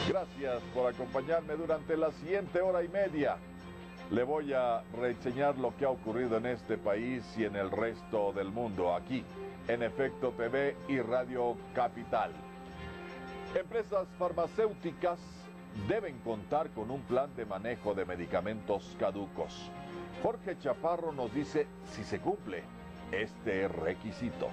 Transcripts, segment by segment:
Gracias por acompañarme durante la siguiente hora y media. Le voy a reseñar lo que ha ocurrido en este país y en el resto del mundo, aquí en Efecto TV y Radio Capital. Empresas farmacéuticas deben contar con un plan de manejo de medicamentos caducos. Jorge Chaparro nos dice si se cumple este requisito.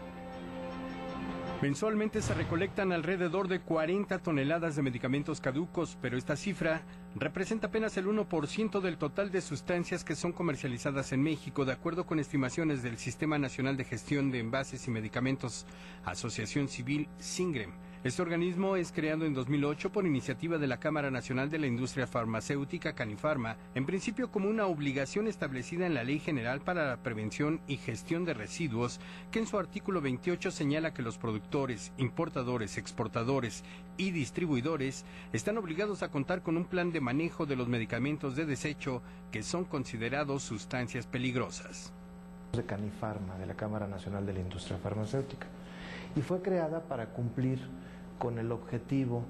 Mensualmente se recolectan alrededor de 40 toneladas de medicamentos caducos, pero esta cifra representa apenas el 1% del total de sustancias que son comercializadas en México, de acuerdo con estimaciones del Sistema Nacional de Gestión de Envases y Medicamentos, Asociación Civil SINGREM. Este organismo es creado en 2008 por iniciativa de la Cámara Nacional de la Industria Farmacéutica, Canifarma, en principio como una obligación establecida en la Ley General para la Prevención y Gestión de Residuos, que en su artículo 28 señala que los productores, importadores, exportadores y distribuidores están obligados a contar con un plan de manejo de los medicamentos de desecho que son considerados sustancias peligrosas. De Canifarma, de la Cámara Nacional de la Industria Farmacéutica, y fue creada para cumplir con el objetivo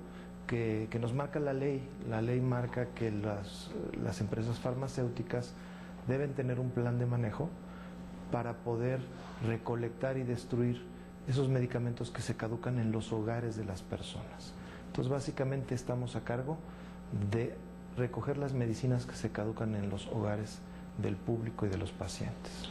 que nos marca la ley. La ley marca que las empresas farmacéuticas deben tener un plan de manejo para poder recolectar y destruir esos medicamentos que se caducan en los hogares de las personas. Entonces, básicamente estamos a cargo de recoger las medicinas que se caducan en los hogares del público y de los pacientes.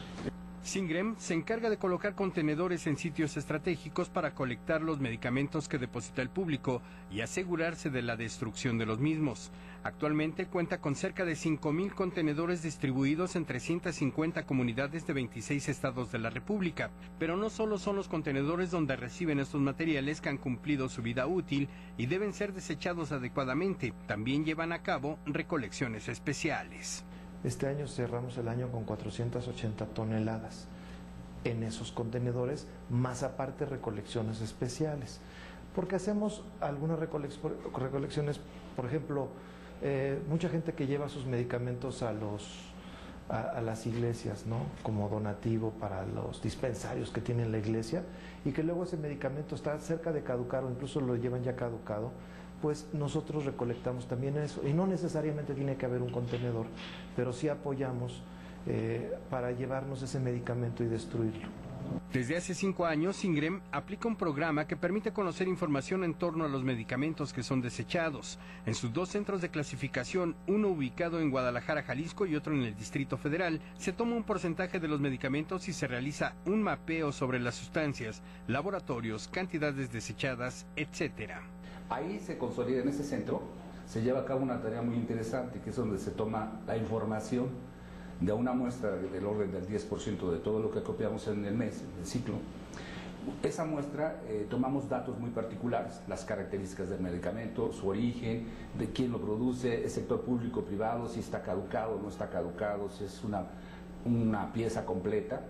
SINGREM se encarga de colocar contenedores en sitios estratégicos para colectar los medicamentos que deposita el público y asegurarse de la destrucción de los mismos. Actualmente cuenta con cerca de 5,000 contenedores distribuidos en 350 comunidades de 26 estados de la República. Pero no solo son los contenedores donde reciben estos materiales que han cumplido su vida útil y deben ser desechados adecuadamente, también llevan a cabo recolecciones especiales. Este año cerramos el año con 480 toneladas en esos contenedores, más aparte recolecciones especiales. Porque hacemos algunas recolecciones, por ejemplo, mucha gente que lleva sus medicamentos a las iglesias, ¿no?, como donativo para los dispensarios que tiene la iglesia, y que luego ese medicamento está cerca de caducar o incluso lo llevan ya caducado. Pues nosotros recolectamos también eso, y no necesariamente tiene que haber un contenedor, pero sí apoyamos para llevarnos ese medicamento y destruirlo. Desde hace 5 años, SINGREM aplica un programa que permite conocer información en torno a los medicamentos que son desechados. En sus 2 centros de clasificación, uno ubicado en Guadalajara, Jalisco, y otro en el Distrito Federal, se toma un porcentaje de los medicamentos y se realiza un mapeo sobre las sustancias, laboratorios, cantidades desechadas, etcétera. Ahí se consolida, en ese centro, se lleva a cabo una tarea muy interesante, que es donde se toma la información de una muestra del orden del 10% de todo lo que copiamos en el mes, en el ciclo. Esa muestra tomamos datos muy particulares, las características del medicamento, su origen, de quién lo produce, el sector público o privado, si está caducado o no está caducado, si es una pieza completa.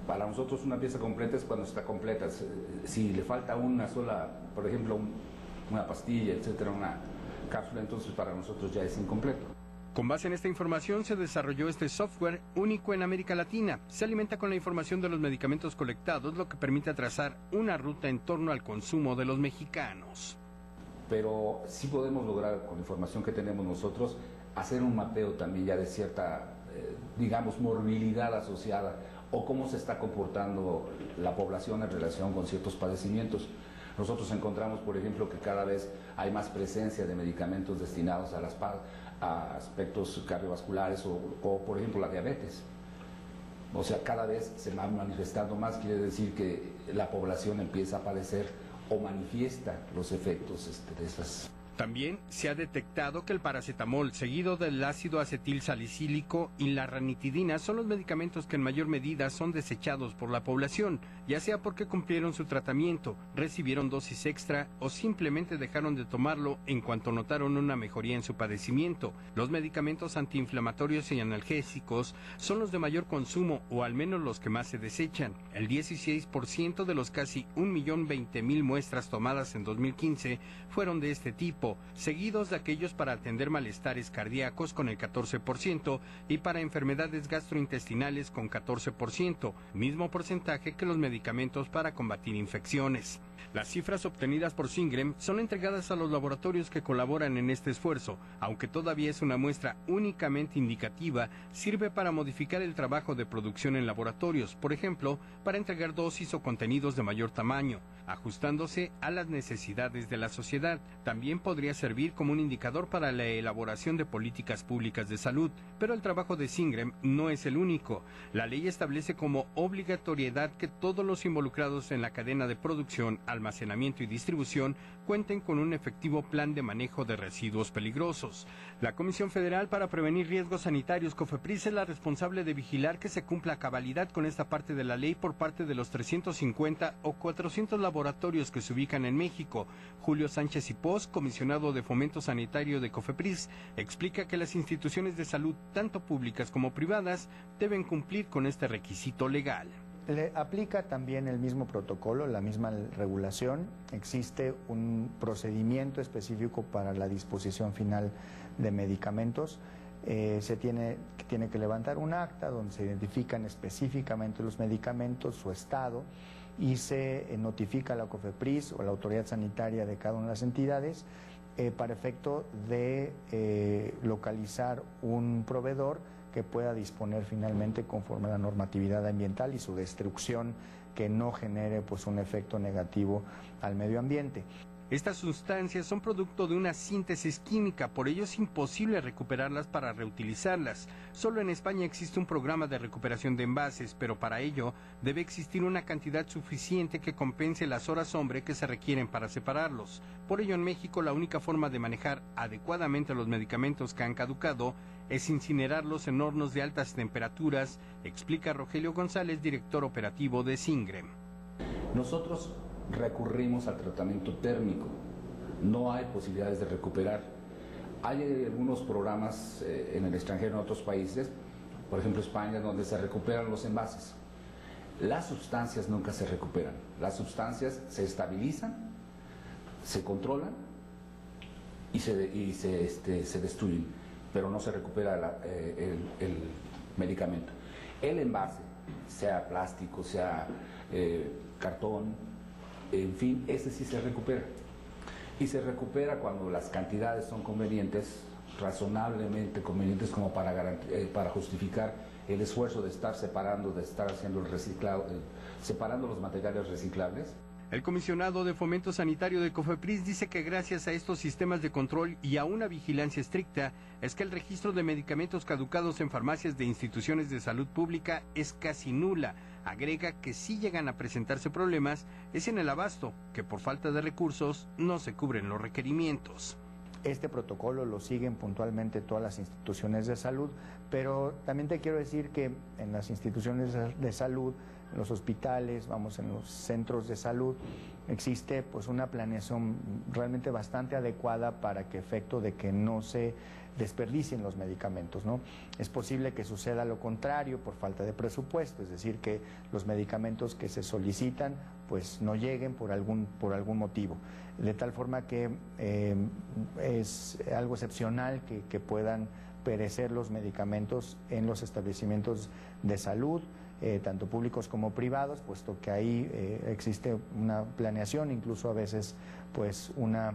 Para nosotros una pieza completa es cuando está completa. Si le falta una sola, por ejemplo, una pastilla, etcétera, una cápsula, entonces para nosotros ya es incompleto. Con base en esta información se desarrolló este software único en América Latina. Se alimenta con la información de los medicamentos colectados, lo que permite trazar una ruta en torno al consumo de los mexicanos. Pero sí podemos lograr, con la información que tenemos nosotros, hacer un mapeo también ya de cierta, digamos, morbilidad asociada o cómo se está comportando la población en relación con ciertos padecimientos. Nosotros encontramos, por ejemplo, que cada vez hay más presencia de medicamentos destinados a aspectos cardiovasculares o, por ejemplo, la diabetes. O sea, cada vez se va manifestando más, quiere decir que la población empieza a padecer o manifiesta los efectos de esas. También se ha detectado que el paracetamol, seguido del ácido acetil salicílico y la ranitidina, son los medicamentos que en mayor medida son desechados por la población, ya sea porque cumplieron su tratamiento, recibieron dosis extra o simplemente dejaron de tomarlo en cuanto notaron una mejoría en su padecimiento. Los medicamentos antiinflamatorios y analgésicos son los de mayor consumo, o al menos los que más se desechan. El 16% de los casi 1.020.000 muestras tomadas en 2015 fueron de este tipo, seguidos de aquellos para atender malestares cardíacos con el 14% y para enfermedades gastrointestinales con 14%, mismo porcentaje que los medicamentos para combatir infecciones. Las cifras obtenidas por Singrem son entregadas a los laboratorios que colaboran en este esfuerzo. Aunque todavía es una muestra únicamente indicativa, sirve para modificar el trabajo de producción en laboratorios, por ejemplo, para entregar dosis o contenidos de mayor tamaño, ajustándose a las necesidades de la sociedad. También podría servir como un indicador para la elaboración de políticas públicas de salud, pero el trabajo de Singrem no es el único. La ley establece como obligatoriedad que todos los involucrados en la cadena de producción, almacenamiento y distribución cuenten con un efectivo plan de manejo de residuos peligrosos. La Comisión Federal para Prevenir Riesgos Sanitarios, COFEPRIS, es la responsable de vigilar que se cumpla a cabalidad con esta parte de la ley por parte de los 350 o 400 laboratorios que se ubican en México. Julio Sánchez Hipós, comisionado de Fomento Sanitario de COFEPRIS, explica que las instituciones de salud, tanto públicas como privadas, deben cumplir con este requisito legal. Le aplica también el mismo protocolo, la misma regulación. Existe un procedimiento específico para la disposición final de medicamentos. Se tiene que levantar un acta donde se identifican específicamente los medicamentos, su estado, y se notifica a la COFEPRIS o a la autoridad sanitaria de cada una de las entidades para efecto de localizar un proveedor que pueda disponer finalmente conforme a la normatividad ambiental y su destrucción que no genere pues un efecto negativo al medio ambiente. Estas sustancias son producto de una síntesis química, por ello es imposible recuperarlas para reutilizarlas. Solo en España existe un programa de recuperación de envases, pero para ello debe existir una cantidad suficiente que compense las horas hombre que se requieren para separarlos. Por ello en México la única forma de manejar adecuadamente los medicamentos que han caducado es incinerarlos en hornos de altas temperaturas, explica Rogelio González, director operativo de Singrem. Nosotros recurrimos al tratamiento térmico, no hay posibilidades de recuperar. Hay algunos programas en el extranjero, en otros países, por ejemplo España, donde se recuperan los envases. Las sustancias nunca se recuperan, las sustancias se estabilizan, se controlan y se destruyen, pero no se recupera el medicamento. El envase, sea plástico, sea cartón, en fin, ese sí se recupera. Y se recupera cuando las cantidades son convenientes, razonablemente convenientes como para justificar el esfuerzo de estar separando, de estar haciendo el reciclado, separando los materiales reciclables. El comisionado de Fomento Sanitario de COFEPRIS dice que gracias a estos sistemas de control y a una vigilancia estricta es que el registro de medicamentos caducados en farmacias de instituciones de salud pública es casi nula. Agrega que si llegan a presentarse problemas es en el abasto, que por falta de recursos no se cubren los requerimientos. Este protocolo lo siguen puntualmente todas las instituciones de salud, pero también te quiero decir que en las instituciones de salud, en los hospitales, en los centros de salud, existe pues una planeación realmente bastante adecuada para que efecto de que no se desperdicien los medicamentos, ¿no? Es posible que suceda lo contrario por falta de presupuesto, es decir, que los medicamentos que se solicitan pues no lleguen por algún motivo, de tal forma que es algo excepcional que puedan perecer los medicamentos en los establecimientos de salud, tanto públicos como privados, puesto que ahí existe una planeación, incluso a veces pues una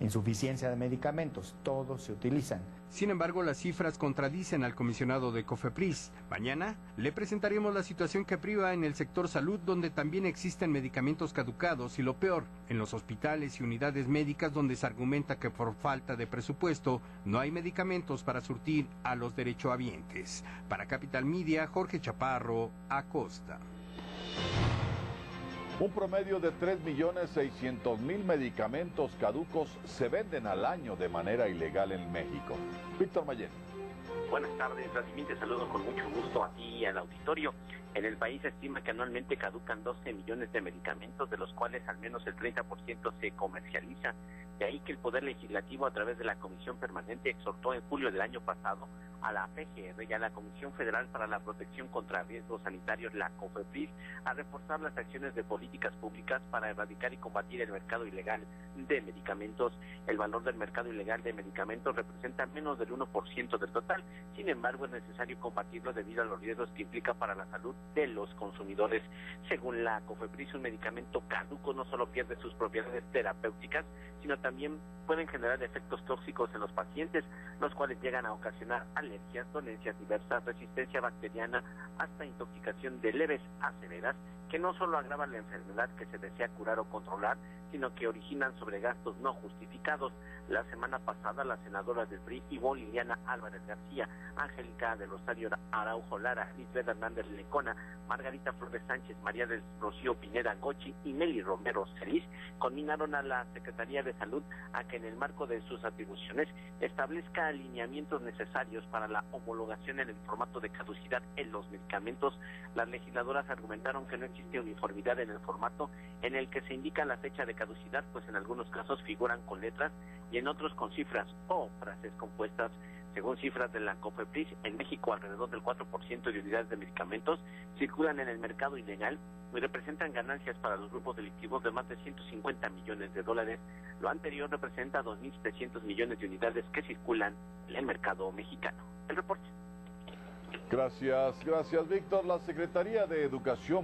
insuficiencia de medicamentos, todos se utilizan. Sin embargo, las cifras contradicen al comisionado de COFEPRIS. Mañana le presentaremos la situación que priva en el sector salud, donde también existen medicamentos caducados, y lo peor, en los hospitales y unidades médicas donde se argumenta que por falta de presupuesto no hay medicamentos para surtir a los derechohabientes. Para Capital Media, Jorge Chaparro, Acosta. Un promedio de 3.600.000 medicamentos caducos se venden al año de manera ilegal en México. Víctor Mayen. Buenas tardes, Vladimir, te saludo con mucho gusto a ti y al auditorio. En el país se estima que anualmente caducan 12 millones de medicamentos, de los cuales al menos el 30% se comercializa. De ahí que el Poder Legislativo, a través de la Comisión Permanente, exhortó en julio del año pasado a la PGR y a la Comisión Federal para la Protección contra Riesgos Sanitarios, la COFEPRIS, a reforzar las acciones de políticas públicas para erradicar y combatir el mercado ilegal de medicamentos. El valor del mercado ilegal de medicamentos representa menos del 1% del total. Sin embargo, es necesario combatirlo debido a los riesgos que implica para la salud de los consumidores. Según la COFEPRIS, un medicamento caduco no solo pierde sus propiedades terapéuticas, sino también pueden generar efectos tóxicos en los pacientes, los cuales llegan a ocasionar alergias, dolencias diversas, resistencia bacteriana, hasta intoxicación de leves a severas, que no solo agravan la enfermedad que se desea curar o controlar, sino que originan sobregastos no justificados. La semana pasada, las senadoras del PRI, Ivonne Liliana Álvarez García, Angélica de Rosario Araujo Lara, Lisbeth Hernández Lecona, Margarita Flores Sánchez, María del Rocío Pineda Gochi y Nelly Romero Celis, conminaron a la Secretaría de Salud a que en el marco de sus atribuciones establezca alineamientos necesarios para la homologación en el formato de caducidad en los medicamentos. Las legisladoras argumentaron que no existe uniformidad en el formato en el que se indica la fecha de caducidad, pues en algunos casos figuran con letras y en otros con cifras o frases compuestas. Según cifras de la COFEPRIS, en México alrededor del 4% de unidades de medicamentos circulan en el mercado ilegal y representan ganancias para los grupos delictivos de más de 150 millones de dólares. Lo anterior representa 2.700 millones de unidades que circulan en el mercado mexicano. El reporte. Gracias, Víctor. La Secretaría de Educación